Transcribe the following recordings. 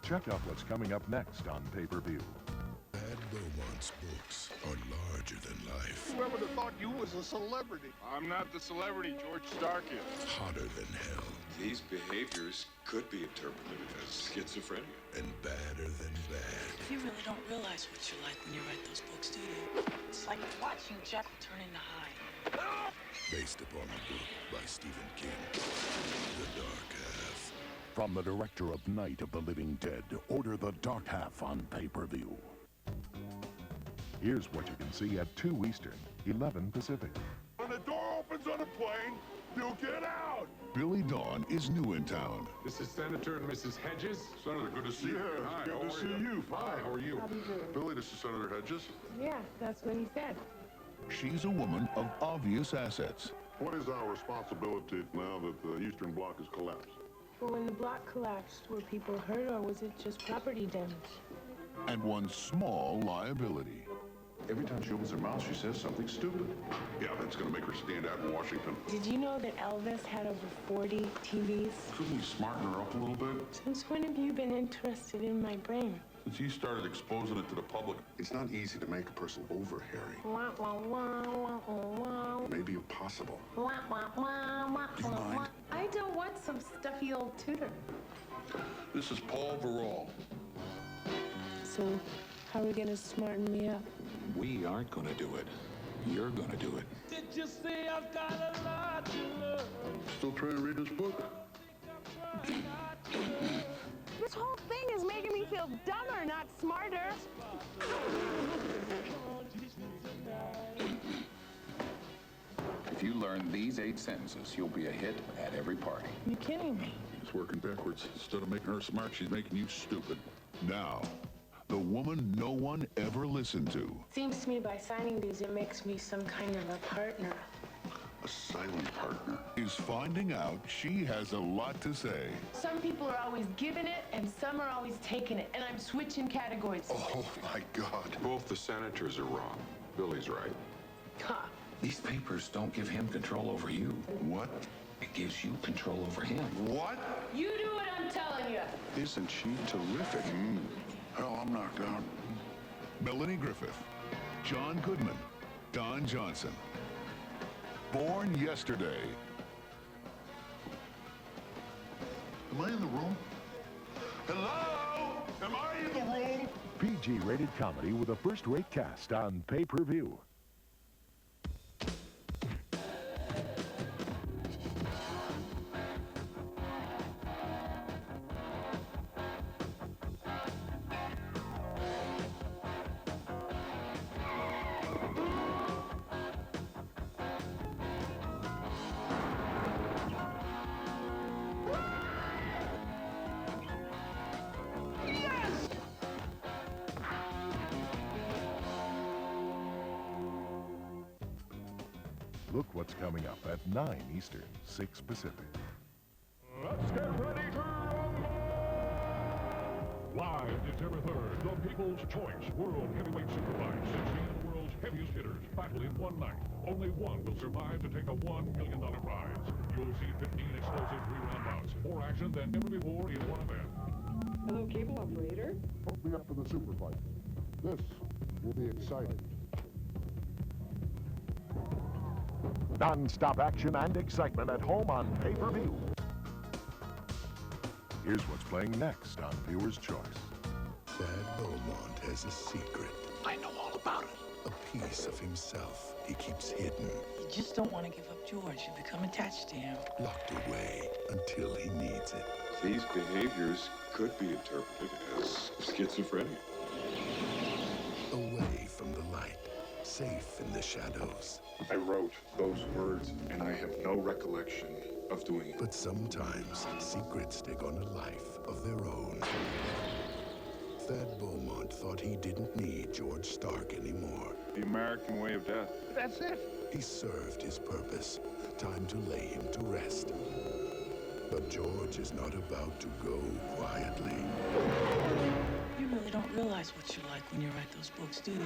Check out what's coming up next on pay-per-view. Thad Beaumont's books are larger than life. Whoever would have thought you was a celebrity? I'm not the celebrity George Stark is. Hotter than hell. These behaviors could be interpreted as schizophrenia. And badder than bad. You really don't realize what you're like when you write those books, do you? It's like watching Jekyll turn into Hyde. Based upon a book by Stephen King. The Dark Half. From the director of Night of the Living Dead, order The Dark Half on pay-per-view. Here's what you can see at 2 Eastern, 11 Pacific. When the door opens on a plane, you get out! Billy Dawn is new in town. This is Senator and Mrs. Hedges. Senator, good to see you. Hi, Good how to are see you? you. Hi, how are you? How do you do? Billy, this is Senator Hedges. Yeah, that's what he said. She's a woman of obvious assets. What is our responsibility now that the Eastern Bloc has collapsed? Well, when the block collapsed, were people hurt or was it just property damage? And one small liability. Every time she opens her mouth, she says something stupid. Yeah, that's going to make her stand out in Washington. Did you know that Elvis had over 40 TVs? Couldn't we smarten her up a little bit? Since when have you been interested in my brain? Since he started exposing it to the public. It's not easy to make a person over Harry. Wah, wah, wah, wah, wah, wah. Maybe impossible. Wah, wah, wah, wah, Do you wah, mind? wah. I don't want some stuffy old tutor. This is Paul Verall. So, how are we gonna smarten me up? We aren't going to do it. You're going to do it. Did you say I've got a lot to love? Still trying to read this book? This whole thing is making me feel dumber, not smarter. If you learn these 8 sentences, you'll be a hit at every party. You kidding me? It's working backwards. Instead of making her smart, she's making you stupid. Now, the woman no one ever listened to. Seems to me by signing these, it makes me some kind of a partner. A silent partner. Is finding out she has a lot to say. Some people are always giving it, and some are always taking it, and I'm switching categories. Oh, my God. Both the senators are wrong. Billy's right. Ha! These papers don't give him control over you. What? It gives you control over him. What? You do what I'm telling you. Isn't she terrific? Hell, I'm knocked out. Melanie Griffith, John Goodman, Don Johnson. Born yesterday. Am I in the room? Hello? Am I in the room? PG-rated comedy with a first-rate cast on pay-per-view. Look what's coming up at 9 Eastern, 6 Pacific. Let's get ready to rumble! Live December 3rd, the People's Choice World Heavyweight Superfight. 16 of the world's heaviest hitters battle in one night. Only one will survive to take a $1 million prize. You'll see 15 explosive 3-round bouts. More action than ever before in one event. Hello, cable operator. Hook me up for the super fight. This will be exciting. Non-stop action and excitement at home on pay-per-view. Here's what's playing next on Viewer's Choice. Thad Beaumont has a secret. I know all about it. A piece of himself he keeps hidden. You just don't want to give up George. You become attached to him. Locked away until he needs it. These behaviors could be interpreted as schizophrenia. Away from the light. Safe in the shadows. I wrote those words, and I have no recollection of doing it. But sometimes secrets take on a life of their own. Thad Beaumont thought he didn't need George Stark anymore. The American way of death. That's it. He served his purpose. Time to lay him to rest. But George is not about to go quietly. You really don't realize what you're like when you write those books, do you?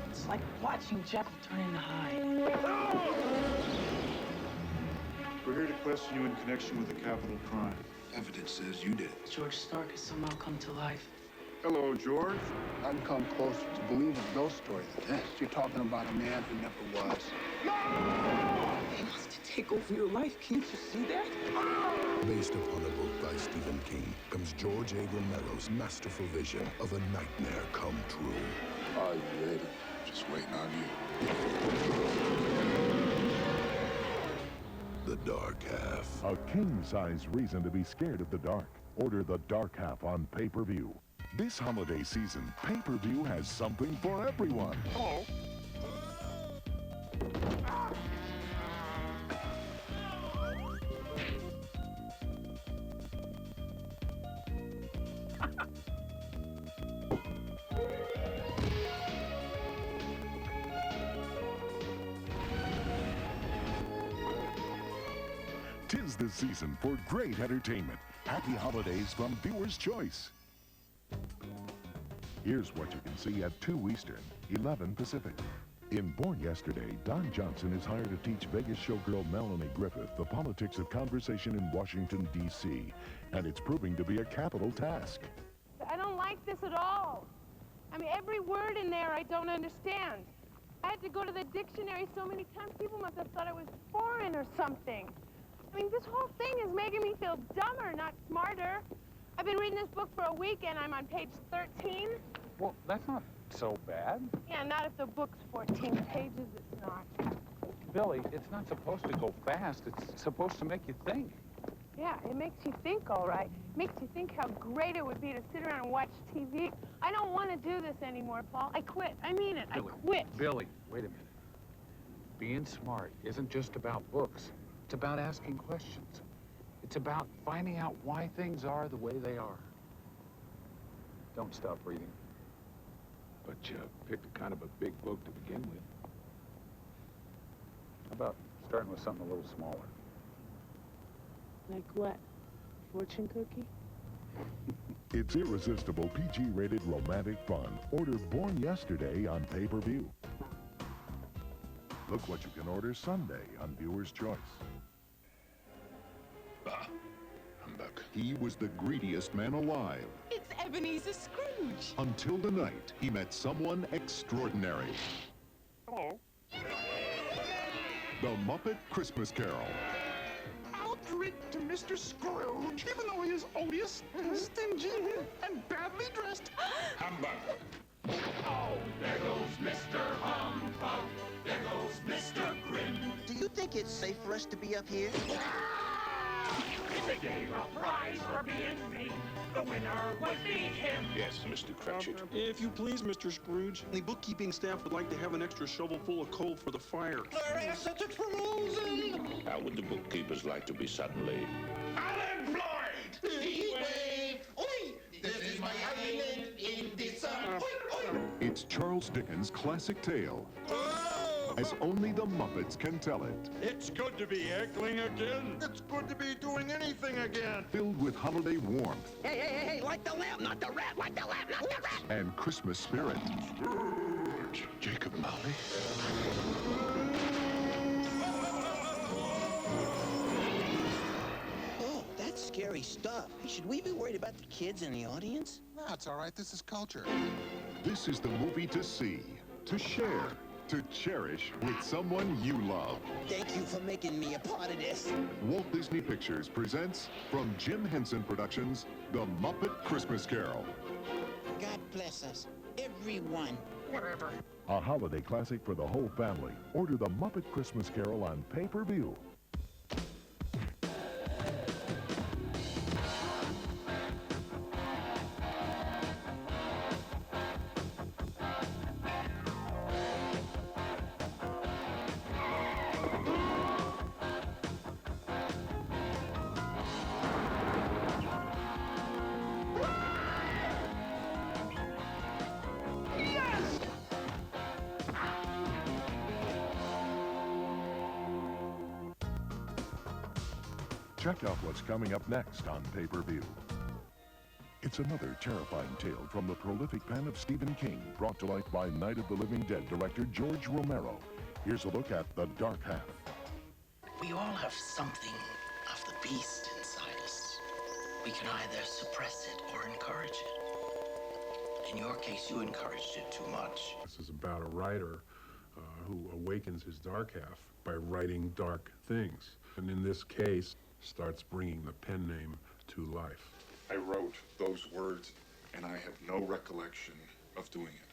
It's like watching Jekyll turn into Hyde. We're here to question you in connection with a capital crime. Evidence says you did it. George Stark has somehow come to life. Hello, George. I've come closer to believing a ghost story than this. You're talking about a man who never was. He wants to take over your life. Can't you see that? Based upon a book by Stephen King comes George A. Romero's masterful vision of a nightmare come true. Are you ready? Just waiting on you. The Dark Half. A king-size reason to be scared of the dark. Order The Dark Half on pay-per-view. This holiday season, pay-per-view has something for everyone. Hello. Tis the season for great entertainment. Happy holidays from Viewer's Choice. Here's what you can see at 2 Eastern, 11 Pacific. In Born Yesterday, Don Johnson is hired to teach Vegas showgirl Melanie Griffith the politics of conversation in Washington, D.C., and it's proving to be a capital task. I don't like this at all. I mean, every word in there I don't understand. I had to go to the dictionary so many times, people must have thought I was foreign or something. I mean, this whole thing is making me feel dumber, not smarter. I've been reading this book for a week, and I'm on page 13. Well, that's not so bad. Yeah, not if the book's 14 pages, it's not. Billy, it's not supposed to go fast. It's supposed to make you think. Yeah, it makes you think, all right. It makes you think how great it would be to sit around and watch TV. I don't want to do this anymore, Paul. I quit. I mean it. Billy, I quit. Billy, wait a minute. Being smart isn't just about books. It's about asking questions. It's about finding out why things are the way they are. Don't stop reading. But you picked a kind of a big book to begin with. How about starting with something a little smaller? Like what? Fortune cookie? It's irresistible PG-rated romantic fun. Order Born Yesterday on pay-per-view. Look what you can order Sunday on Viewer's Choice. Humbug. He was the greediest man alive. It's Ebenezer Scrooge. Until tonight, he met someone extraordinary. Hello. The Muppet Christmas Carol. I'll drink to Mr. Scrooge, even though he is odious, stingy, and badly dressed. Humbug. Oh, there goes Mr. Humbug. There goes Mr. Grin. Do you think it's safe for us to be up here? If they gave a prize for being mean, the winner would be him. Yes, Mr. Cratchit. If you please, Mr. Scrooge, the bookkeeping staff would like to have an extra shovel full of coal for the fire. Their assets are frozen. How would the bookkeepers like to be suddenly Unemployed. Heat wave. Oi, this is my island in the sun. Oi, oi. It's Charles Dickens' classic tale, as only the Muppets can tell it. It's good to be heckling again. It's good to be doing anything again. Filled with holiday warmth. Hey, like the lamp, not the rat, like the lamp, not the rat. And Christmas spirit. Scrooge, Jacob Marley. Oh, that's scary stuff. Hey, should we be worried about the kids in the audience? No, it's all right. This is culture. This is the movie to see, to share, to cherish with someone you love. Thank you for making me a part of this. Walt Disney Pictures presents, from Jim Henson Productions, The Muppet Christmas Carol. God bless us, everyone. Whatever. A holiday classic for the whole family. Order The Muppet Christmas Carol on pay-per-view. Check out what's coming up next on pay-per-view. It's another terrifying tale from the prolific pen of Stephen King, brought to life by Night of the Living Dead director George Romero. Here's a look at The Dark Half. We all have something of the beast inside us. We can either suppress it or encourage it. In your case, you encouraged it too much. This is about a writer who awakens his dark half by writing dark things. And in this case, starts bringing the pen name to life. I wrote those words, and I have no recollection of doing it.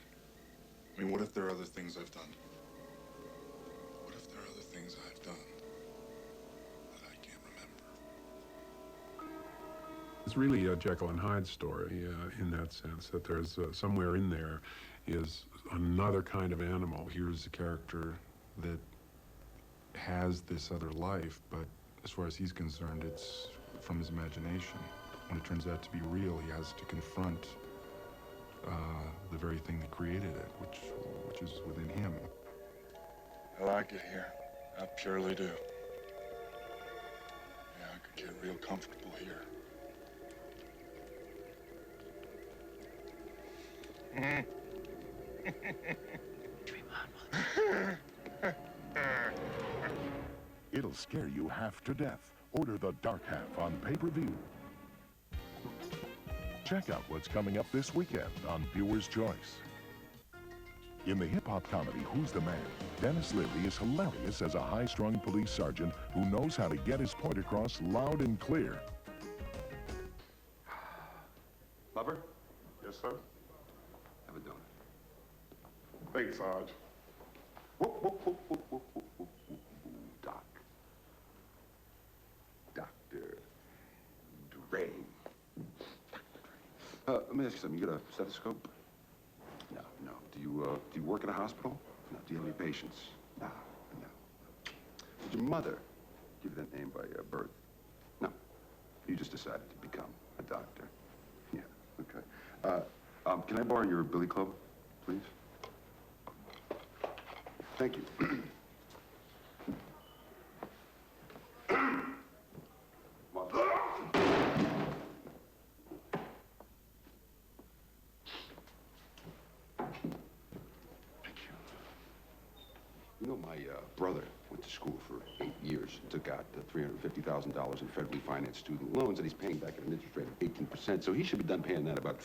I mean, what if there are other things I've done? What if there are other things I've done that I can't remember? It's really a Jekyll and Hyde story in that sense, that there's somewhere in there is another kind of animal. Here's a character that has this other life, but as far as he's concerned, it's from his imagination. When it turns out to be real, he has to confront the very thing that created it, which is within him. I like it here. I purely do. Yeah, I could get real comfortable here. It'll scare you half to death. Order The Dark Half on pay-per-view. Check out what's coming up this weekend on Viewer's Choice. In the hip-hop comedy Who's the Man, Dennis Leary is hilarious as a high-strung police sergeant who knows how to get his point across loud and clear. Lover? Yes, sir. Have a donut. Thanks, Sarge. Whoop, whoop, whoop, whoop, whoop, whoop, whoop, whoop, Doc. Dr. Dre. Let me ask you something. You got a stethoscope? No, no. Do you work at a hospital? No. Do you have any patients? No, no. Did your mother give you that name by birth? No. You just decided to become a doctor. Yeah, okay. Can I borrow your billy club, please? Thank you. You know, my brother went to school for 8 years and took out $350,000 in federally financed student loans, and he's paying back at an interest rate of 18%. So he should be done paying that about,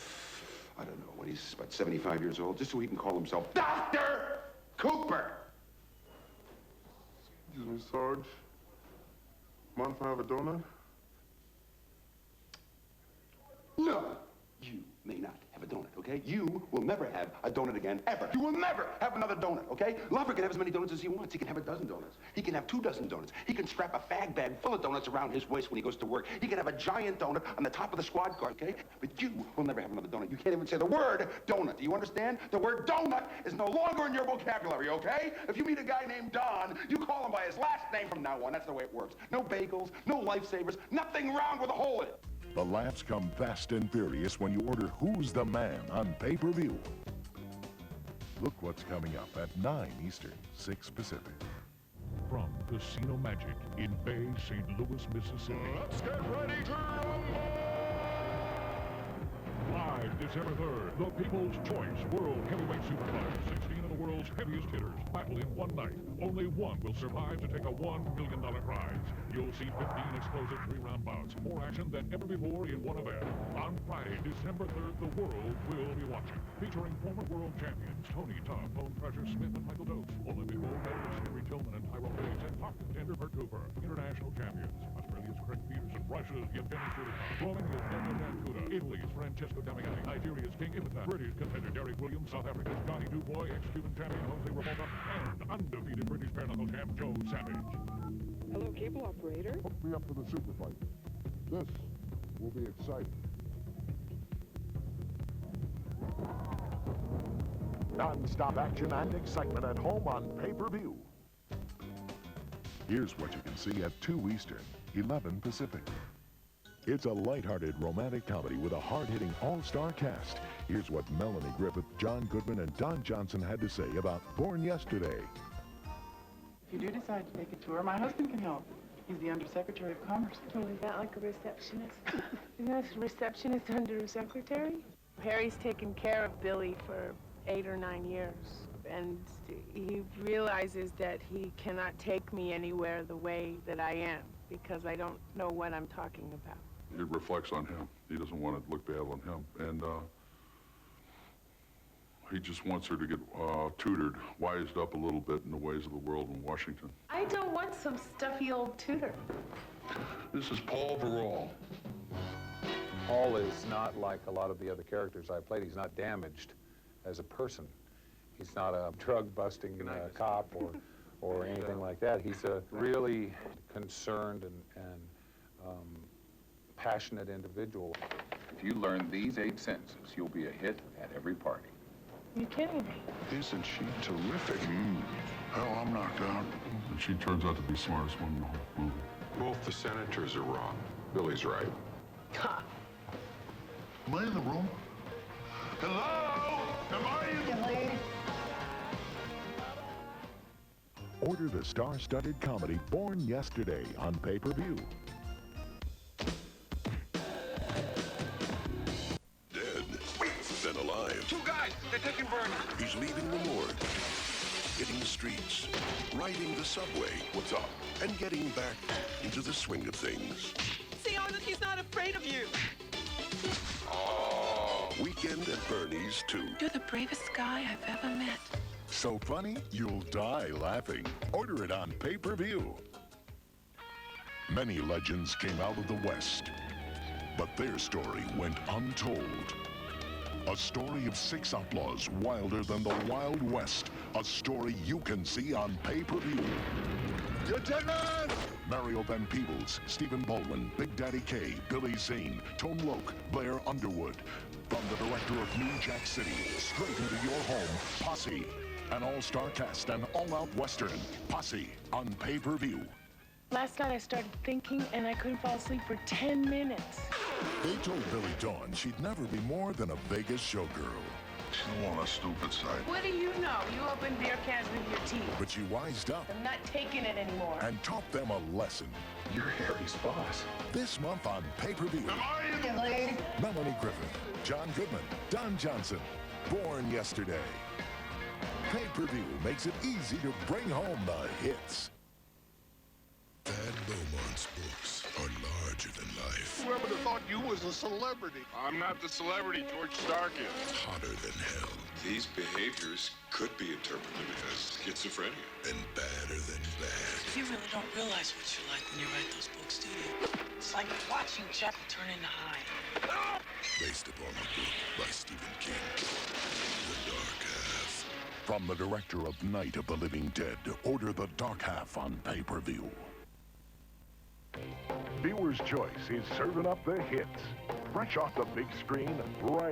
I don't know, when he's about 75 years old, just so he can call himself Dr. Cooper. Excuse me, Sarge. Mind if I have a donut? No, you may not have a donut, okay? You will never have a donut again, ever. You will never have another donut, okay? Lover can have as many donuts as he wants. He can have a dozen donuts. He can have 2 dozen donuts. He can strap a fag bag full of donuts around his waist when he goes to work. He can have a giant donut on the top of the squad car, okay? But you will never have another donut. You can't even say the word donut. Do you understand? The word donut is no longer in your vocabulary, okay? If you meet a guy named Don, you call him by his last name from now on. That's the way it works. No bagels, no lifesavers, nothing round with a hole in it. The laughs come fast and furious when you order Who's the Man on pay-per-view. Look what's coming up at 9 Eastern, 6 Pacific. From Casino Magic in Bay St. Louis, Mississippi. Let's get ready to rumble! Live December 3rd, the People's Choice World Heavyweight Superfight. 16 of the world's heaviest hitters battle in one night. Only one will survive to take a $1 million prize. You'll see 15 explosive 3-round bouts. More action than ever before in one event. On Friday, December 3rd, the world will be watching. Featuring former world champions Tony Tough, Bone Crusher Smith, and Michael Dose. Olympic gold medalist Henry Tillman and Tyrone Bates, and top contender Bert Cooper. International champions Australia's Craig Peterson, Russia's Yevgeny Shurikov, Romania's Daniel Dankuda, Italy's Francesco Damiani, Nigeria's King Ifata, British contender Derek Williams, South Africa's Johnny Dubois, ex-Cuban champion Jose Ramona, and undefeated British bare-knuckle champ Joe Savage. Hello, cable operator. Hook me up for the super fight. This will be exciting. Non-stop action and excitement at home on pay-per-view. Here's what you can see at 2 Eastern, 11 Pacific. It's a lighthearted romantic comedy with a hard-hitting all-star cast. Here's what Melanie Griffith, John Goodman, and Don Johnson had to say about Born Yesterday. If you do decide to take a tour, my husband can help. He's the Undersecretary of Commerce. Oh, is that like a receptionist? Isn't a receptionist under a secretary? Harry's taken care of Billy for 8 or 9 years, and he realizes that he cannot take me anywhere the way that I am, because I don't know what I'm talking about. It reflects on him. He doesn't want it to look bad on him. And he just wants her to get tutored, wised up a little bit in the ways of the world in Washington. I don't want some stuffy old tutor. This is Paul Verall. Paul is not like a lot of the other characters I played. He's not damaged as a person. He's not a drug-busting cop or anything like that. He's a really concerned and passionate individual. If you learn these 8 sentences, you'll be a hit at every party. You're kidding me. Isn't she terrific? Hell, I'm knocked out. And she turns out to be the smartest one in the whole movie. Both the senators are wrong. Billy's right. Ha! Am I in the room? Hello? Am I in the room? Order the star-studded comedy Born Yesterday on pay-per-view. Dead, then alive. 2 guys, they're taking Bernie. He's leaving the morgue, hitting the streets, riding the subway. What's up? And getting back into the swing of things. See, Arnold, he's not afraid of you. Weekend at Bernie's 2. You're the bravest guy I've ever met. So funny, you'll die laughing. Order it on pay-per-view. Many legends came out of the West, but their story went untold. A story of 6 outlaws wilder than the Wild West. A story you can see on pay-per-view. Lieutenant! Mario Van Peebles, Stephen Baldwin, Big Daddy K, Billy Zane, Tone Loc, Blair Underwood. From the director of New Jack City, straight into your home, Posse. An all-star cast and all-out Western, Posse, on pay-per-view. Last night I started thinking and I couldn't fall asleep for 10 minutes. They told Billy Dawn she'd never be more than a Vegas showgirl. She's on a stupid side. What do you know? You open beer cans with your teeth. But she wised up I'm not taking it anymore. and taught them a lesson. You're Harry's boss. This month on pay-per-view. Am I in the room? Melanie Griffith, John Goodman, Don Johnson, Born Yesterday. Pay-per-view makes it easy to bring home the hits. Thad Beaumont's books are larger than life. Whoever would have thought you was a celebrity? I'm not the celebrity George Stark is. Hotter than hell. These behaviors could be interpreted as schizophrenia. And badder than bad. You really don't realize what you're like when you write those books, do you? It's like watching Jekyll turn into Hyde. Based upon the book by Stephen King. The Dark Half. From the director of Night of the Living Dead, order The Dark Half on pay-per-view. Viewer's Choice is serving up the hits. Fresh off the big screen, right